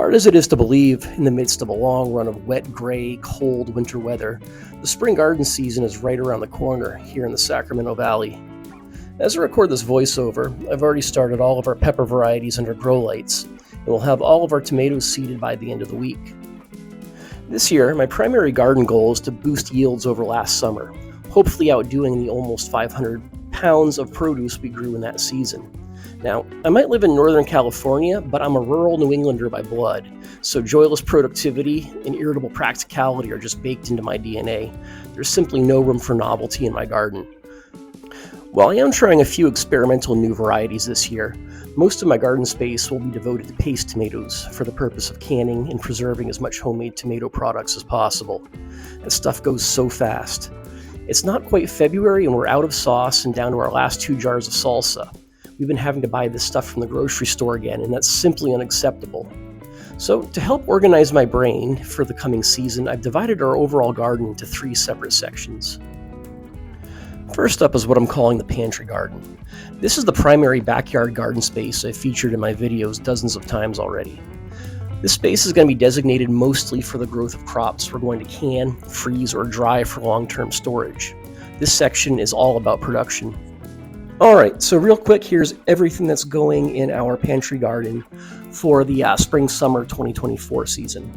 Hard as it is to believe, in the midst of a long run of wet, gray, cold winter weather, the spring garden season is right around the corner here in the Sacramento Valley. As I record this voiceover, I've already started all of our pepper varieties under grow lights, and we'll have all of our tomatoes seeded by the end of the week. This year, my primary garden goal is to boost yields over last summer, hopefully outdoing the almost 500 pounds of produce we grew in that season. Now, I might live in Northern California, but I'm a rural New Englander by blood, so joyless productivity and irritable practicality are just baked into my DNA. There's simply no room for novelty in my garden. While I am trying a few experimental new varieties this year, most of my garden space will be devoted to paste tomatoes for the purpose of canning and preserving as much homemade tomato products as possible. That stuff goes so fast. It's not quite February and we're out of sauce and down to our last 2 jars of salsa. We've been having to buy this stuff from the grocery store again, and that's simply unacceptable. So, to help organize my brain for the coming season, I've divided our overall garden into 3 separate sections. First up is what I'm calling the pantry garden. This is the primary backyard garden space I've featured in my videos dozens of times already. This space is going to be designated mostly for the growth of crops we're going to can, freeze, or dry for long-term storage. This section is all about production. Alright, so real quick, here's everything that's going in our pantry garden for the spring-summer 2024 season.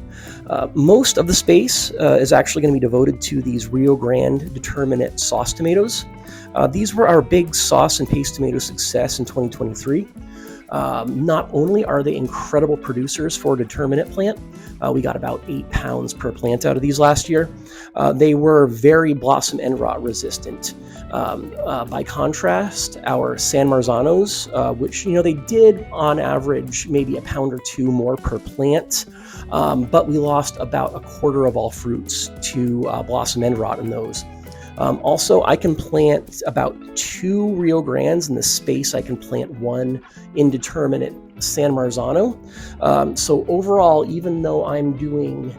Most of the space is actually going to be devoted to these Rio Grande determinate sauce tomatoes. These were our big sauce and paste tomato success in 2023. Not only are they incredible producers for a determinate plant, we got about 8 pounds per plant out of these last year. They were very blossom end rot resistant. By contrast, our San Marzanos, which they did on average maybe 1 pound or 2 more per plant, but we lost about 1/4 of all fruits to blossom end rot in those. Also, I can plant about 2 Rio Grandes in the space. I can plant 1 indeterminate San Marzano. So overall, even though I'm doing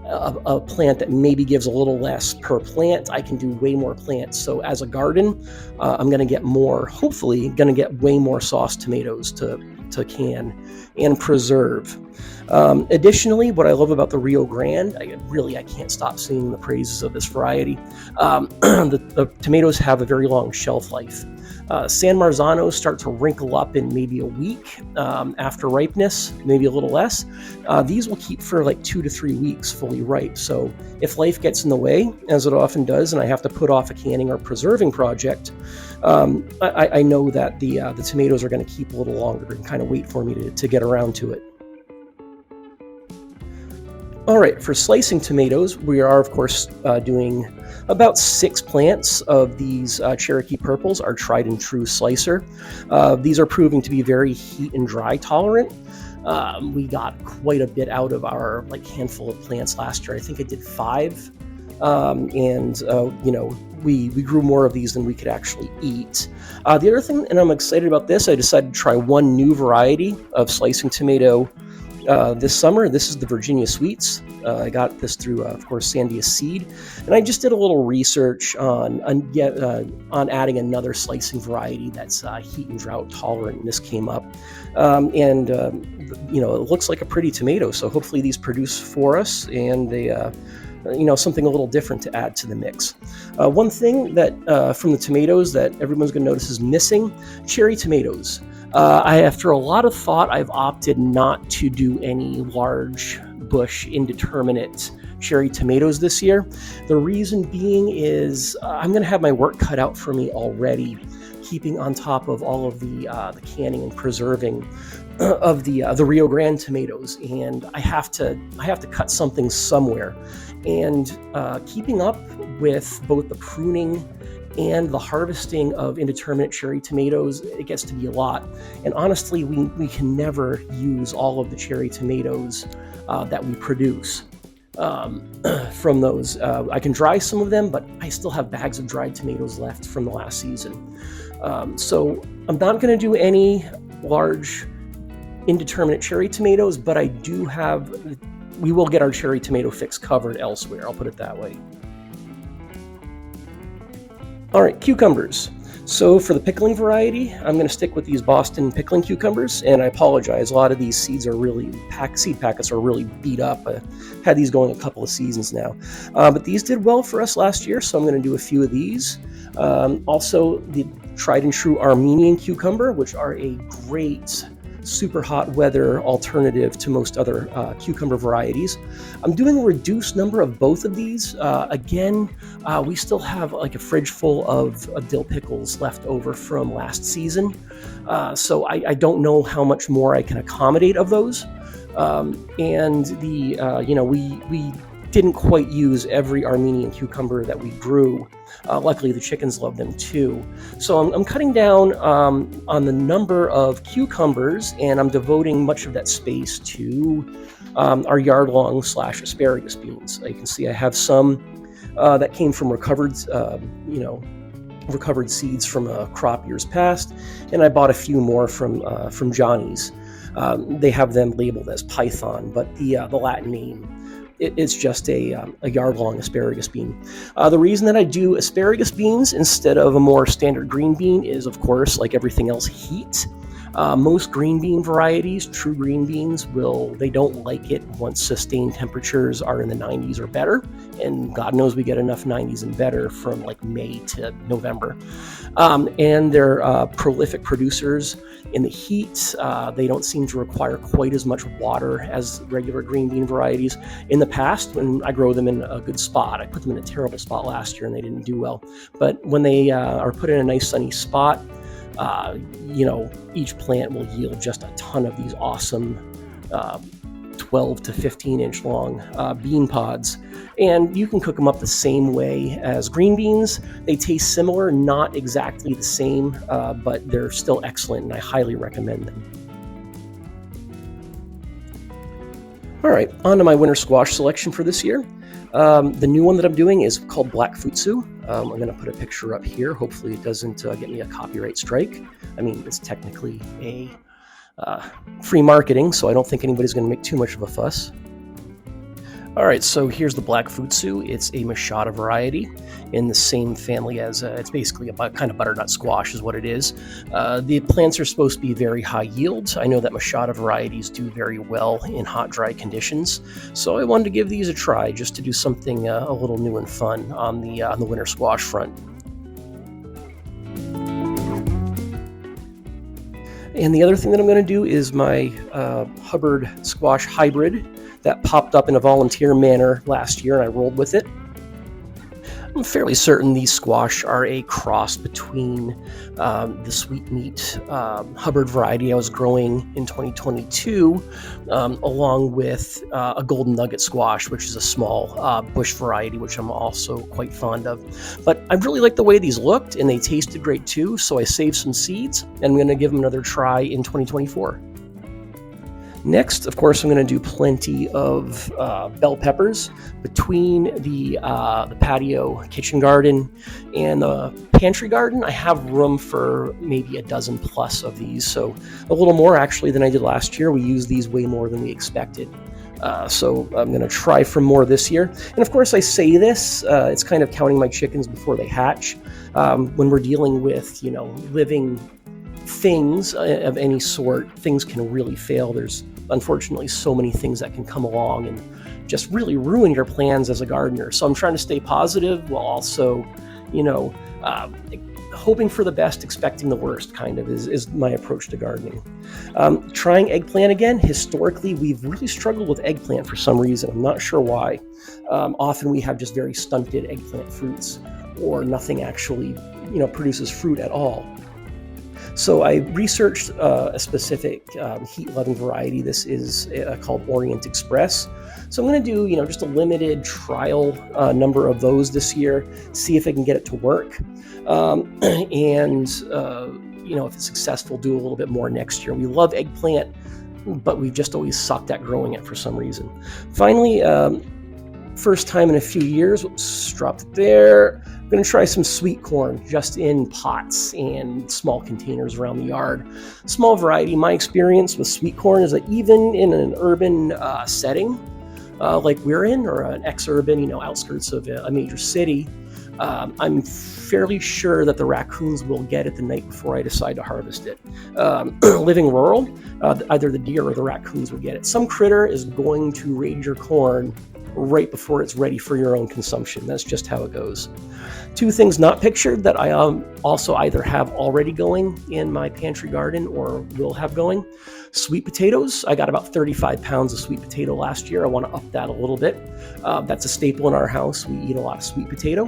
a plant that maybe gives a little less per plant, I can do way more plants. So as a garden, I'm going to get more, hopefully going to get way more sauce tomatoes to can and preserve. Additionally, what I love about the Rio Grande, I can't stop singing the praises of this variety. The tomatoes have a very long shelf life. San Marzanos start to wrinkle up in maybe a week after ripeness, maybe a little less. These will keep for like 2 to 3 weeks fully ripe. So if life gets in the way, as it often does, and I have to put off a canning or preserving project, I know that the tomatoes are going to keep a little longer and kind of wait for me to get around to it. All right, for slicing tomatoes, we are, of course, doing about 6 plants of these Cherokee purples, our tried and true slicer. These are proving to be very heat and dry tolerant. We got quite a bit out of our handful of plants last year. I think I did 5, we grew more of these than we could actually eat. The other thing, and I'm excited about this, I decided to try 1 new variety of slicing tomato this summer. This is the Virginia Sweets. I got this through, of course, Sandia seed, and I just did a little research on adding another slicing variety that's heat and drought tolerant, and this came up. It looks like a pretty tomato, so hopefully these produce for us, and they, something a little different to add to the mix. One thing that from the tomatoes that everyone's going to notice is missing: cherry tomatoes. After a lot of thought, I've opted not to do any large bush indeterminate cherry tomatoes this year. The reason being is I'm going to have my work cut out for me already, keeping on top of all of the canning and preserving of the Rio Grande tomatoes, and I have to cut something somewhere, and keeping up with both the pruning and the harvesting of indeterminate cherry tomatoes, it gets to be a lot. And honestly, we can never use all of the cherry tomatoes that we produce from those. I can dry some of them, but I still have bags of dried tomatoes left from the last season. So I'm not going to do any large indeterminate cherry tomatoes, but we will get our cherry tomato fix covered elsewhere. I'll put it that way. All right, cucumbers. So for the pickling variety, I'm going to stick with these Boston pickling cucumbers, and I apologize. A lot of these seeds are really seed packets are really beat up. I had these going a couple of seasons now, but these did well for us last year, so I'm going to do a few of these. Also, the tried and true Armenian cucumber, which are a great super hot weather alternative to most other cucumber varieties. I'm doing a reduced number of both of these. Again, we still have like a fridge full of dill pickles left over from last season. So I don't know how much more I can accommodate of those. And we didn't quite use every Armenian cucumber that we grew. Luckily, the chickens love them too. So I'm cutting down on the number of cucumbers, and I'm devoting much of that space to our yardlong / asparagus beans. You can see I have some that came from recovered seeds from crop years past, and I bought a few more from Johnny's. They have them labeled as Python, but the Latin name, it's just a yard-long asparagus bean. The reason that I do asparagus beans instead of a more standard green bean is, of course, like everything else, heat. Most green bean varieties, true green beans, they don't like it once sustained temperatures are in the 90s or better. And God knows we get enough 90s and better from like May to November. And they're prolific producers in the heat. They don't seem to require quite as much water as regular green bean varieties. In the past, when I grow them in a good spot, I put them in a terrible spot last year and they didn't do well. But when they are put in a nice sunny spot, each plant will yield just a ton of these awesome 12 to 15 inch long bean pods. And you can cook them up the same way as green beans. They taste similar, not exactly the same, but they're still excellent, and I highly recommend them. All right, on to my winter squash selection for this year. The new one that I'm doing is called Black Futsu. I'm going to put a picture up here. Hopefully it doesn't get me a copyright strike. I mean, it's technically a free marketing, so I don't think anybody's going to make too much of a fuss. All right, so here's the Black Futsu. It's a Machada variety in the same family as, it's basically a kind of butternut squash is what it is. The plants are supposed to be very high yields. I know that Machada varieties do very well in hot, dry conditions. So I wanted to give these a try just to do something a little new and fun on the winter squash front. And the other thing that I'm going to do is my Hubbard squash hybrid that popped up in a volunteer manner last year, and I rolled with it. I'm fairly certain these squash are a cross between the sweet meat Hubbard variety I was growing in 2022, along with a golden nugget squash, which is a small bush variety, which I'm also quite fond of. But I really like the way these looked, and they tasted great too, so I saved some seeds, and I'm going to give them another try in 2024. Next, of course, I'm going to do plenty of bell peppers. Between the patio kitchen garden and the pantry garden, I have room for maybe a dozen plus of these. So a little more actually than I did last year. We used these way more than we expected. So I'm going to try for more this year. And of course, I say this, it's kind of counting my chickens before they hatch. When we're dealing with, living things of any sort, things can really fail. There's unfortunately so many things that can come along and just really ruin your plans as a gardener. So I'm trying to stay positive while also, hoping for the best, expecting the worst kind of is my approach to gardening. Trying eggplant again. Historically, we've really struggled with eggplant for some reason. I'm not sure why. Often we have just very stunted eggplant fruits, or nothing actually, produces fruit at all. So I researched a specific heat-loving variety. This is called Orient Express. So I'm going to do, just a limited trial number of those this year, see if I can get it to work. If it's successful, do a little bit more next year. We love eggplant, but we've just always sucked at growing it for some reason. Finally, first time in a few years, whoops, dropped it there. I'm going to try some sweet corn just in pots and small containers around the yard. Small variety. My experience with sweet corn is that even in an urban setting like we're in, or an ex-urban, outskirts of a major city, I'm fairly sure that the raccoons will get it the night before I decide to harvest it. Living rural, either the deer or the raccoons will get it. Some critter is going to raid your corn right before it's ready for your own consumption. That's just how it goes. Two things not pictured that I also either have already going in my pantry garden or will have going. Sweet potatoes. I got about 35 pounds of sweet potato last year. I want to up that a little bit. That's a staple in our house. We eat a lot of sweet potato.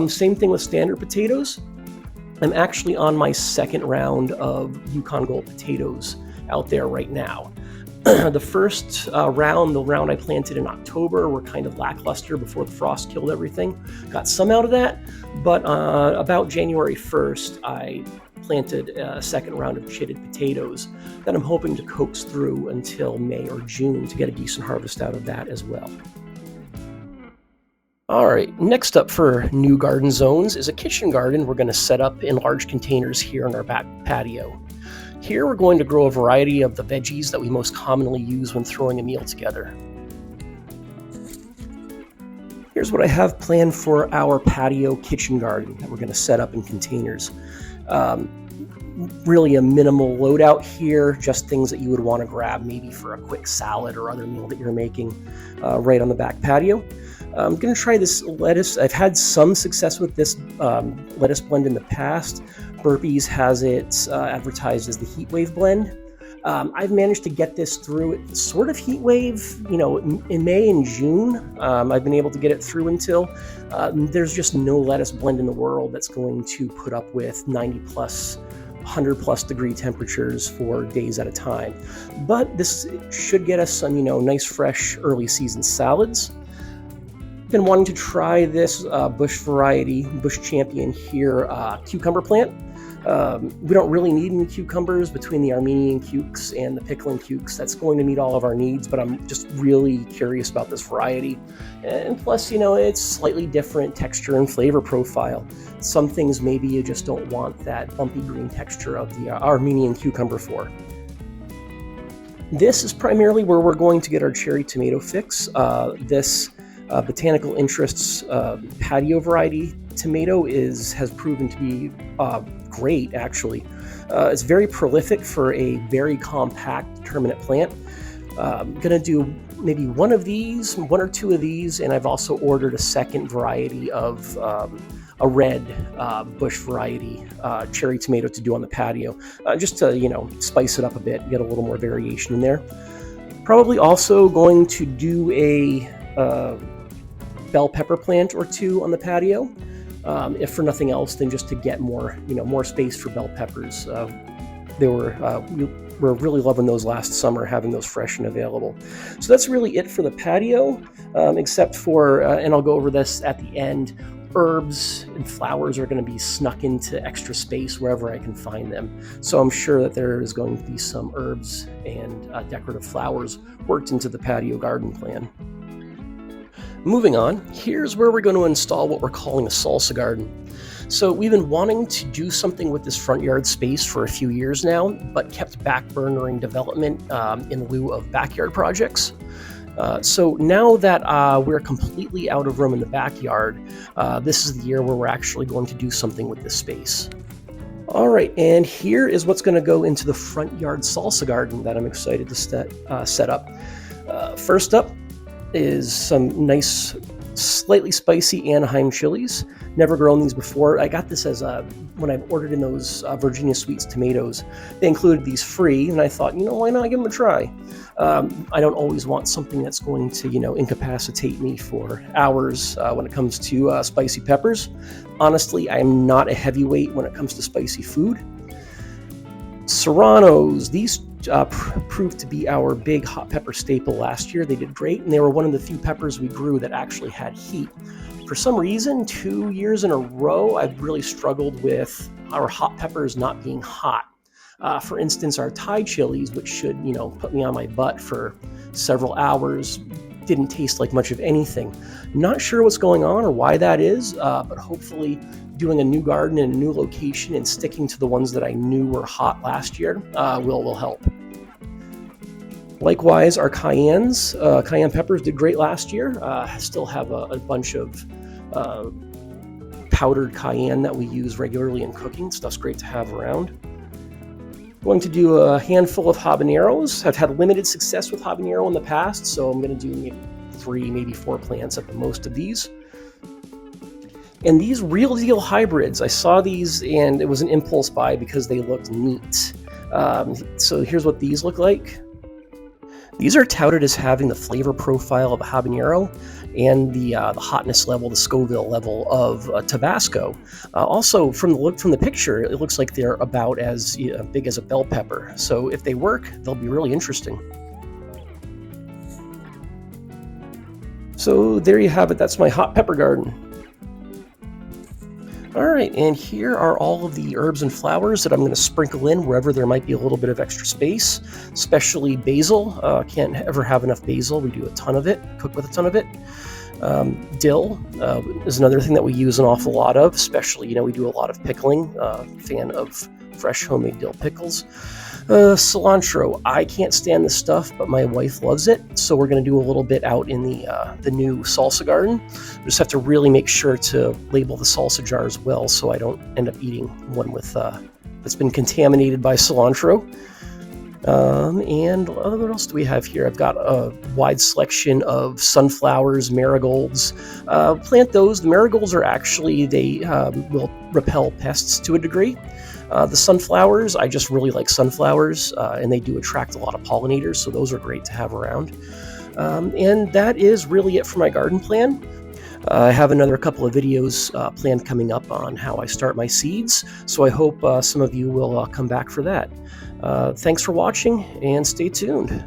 Same thing with standard potatoes. I'm actually on my second round of Yukon Gold potatoes out there right now. The first round, the round I planted in October, were kind of lackluster before the frost killed everything. Got some out of that, but about January 1st, I planted a second round of chitted potatoes that I'm hoping to coax through until May or June to get a decent harvest out of that as well. All right, next up for new garden zones is a kitchen garden we're going to set up in large containers here on our back patio. Here we're going to grow a variety of the veggies that we most commonly use when throwing a meal together. Here's what I have planned for our patio kitchen garden that we're going to set up in containers. Really a minimal loadout here, just things that you would want to grab maybe for a quick salad or other meal that you're making right on the back patio. I'm going to try this lettuce. I've had some success with this lettuce blend in the past. Burpee's has it advertised as the Heatwave blend. I've managed to get this through it sort of Heatwave, in May and June. I've been able to get it through until there's just no lettuce blend in the world that's going to put up with 90 plus 100 plus degree temperatures for days at a time. But this should get us some, nice fresh early season salads. Been wanting to try this bush variety, bush champion here, cucumber plant. We don't really need any cucumbers between the Armenian cukes and the Pickling cukes. That's going to meet all of our needs, but I'm just really curious about this variety. And plus, it's slightly different texture and flavor profile. Some things maybe you just don't want that bumpy green texture of the Armenian cucumber for. This is primarily where we're going to get our cherry tomato fix. This Botanical Interests patio variety tomato has proven to be great, actually. It's very prolific for a very compact determinate plant. I'm going to do maybe one or two of these, and I've also ordered a second variety of a red bush variety cherry tomato to do on the patio, just to spice it up a bit, get a little more variation in there. Probably also going to do a bell pepper plant or two on the patio, if for nothing else than just to get more space for bell peppers. We were really loving those last summer, having those fresh and available. So that's really it for the patio, except for, and I'll go over this at the end, herbs and flowers are going to be snuck into extra space wherever I can find them. So I'm sure that there is going to be some herbs and decorative flowers worked into the patio garden plan. Moving on, here's where we're going to install what we're calling a salsa garden. So we've been wanting to do something with this front yard space for a few years now, but kept backburnering development in lieu of backyard projects. So now that we're completely out of room in the backyard, this is the year where we're actually going to do something with this space. All right, and here is what's going to go into the front yard salsa garden that I'm excited to set up. First up is some nice, slightly spicy Anaheim chilies. Never grown these before. I got this as when I ordered in those Virginia Sweets tomatoes. They included these free, and I thought, why not give them a try? I don't always want something that's going to, incapacitate me for hours when it comes to spicy peppers. Honestly, I'm not a heavyweight when it comes to spicy food. Serranos, these proved to be our big hot pepper staple last year. They did great, and they were one of the few peppers we grew that actually had heat. For some reason, 2 years in a row, I've really struggled with our hot peppers not being hot. For instance, our Thai chilies, which should, put me on my butt for several hours, didn't taste like much of anything. Not sure what's going on or why that is, but hopefully doing a new garden in a new location and sticking to the ones that I knew were hot last year will help. Likewise, our cayenne peppers did great last year. Still have a bunch of powdered cayenne that we use regularly in cooking. Stuff's great to have around. Going to do a handful of habaneros. I've had limited success with habanero in the past, so I'm going to do maybe 3, maybe 4 plants at the most of these. And these real deal hybrids, I saw these and it was an impulse buy because they looked neat. So here's what these look like. These are touted as having the flavor profile of a habanero and the hotness level, the Scoville level of Tabasco. Also, from the picture, it looks like they're about as big as a bell pepper. So if they work, they'll be really interesting. So there you have it. That's my hot pepper garden. All right, and here are all of the herbs and flowers that I'm going to sprinkle in wherever there might be a little bit of extra space, especially basil. Can't ever have enough basil. We do a ton of it, cook with a ton of it. Dill is another thing that we use an awful lot of, especially, we do a lot of pickling. Fan of fresh homemade dill pickles. Cilantro. I can't stand this stuff, but my wife loves it, so we're going to do a little bit out in the new salsa garden. We just have to really make sure to label the salsa jars well, so I don't end up eating one with that's been contaminated by cilantro. And what else do we have here? I've got a wide selection of sunflowers, marigolds. Plant those. The marigolds are actually, they will repel pests to a degree. The sunflowers, I just really like sunflowers, and they do attract a lot of pollinators, so those are great to have around. And that is really it for my garden plan. I have another couple of videos planned coming up on how I start my seeds, so I hope some of you will come back for that. Thanks for watching, and stay tuned.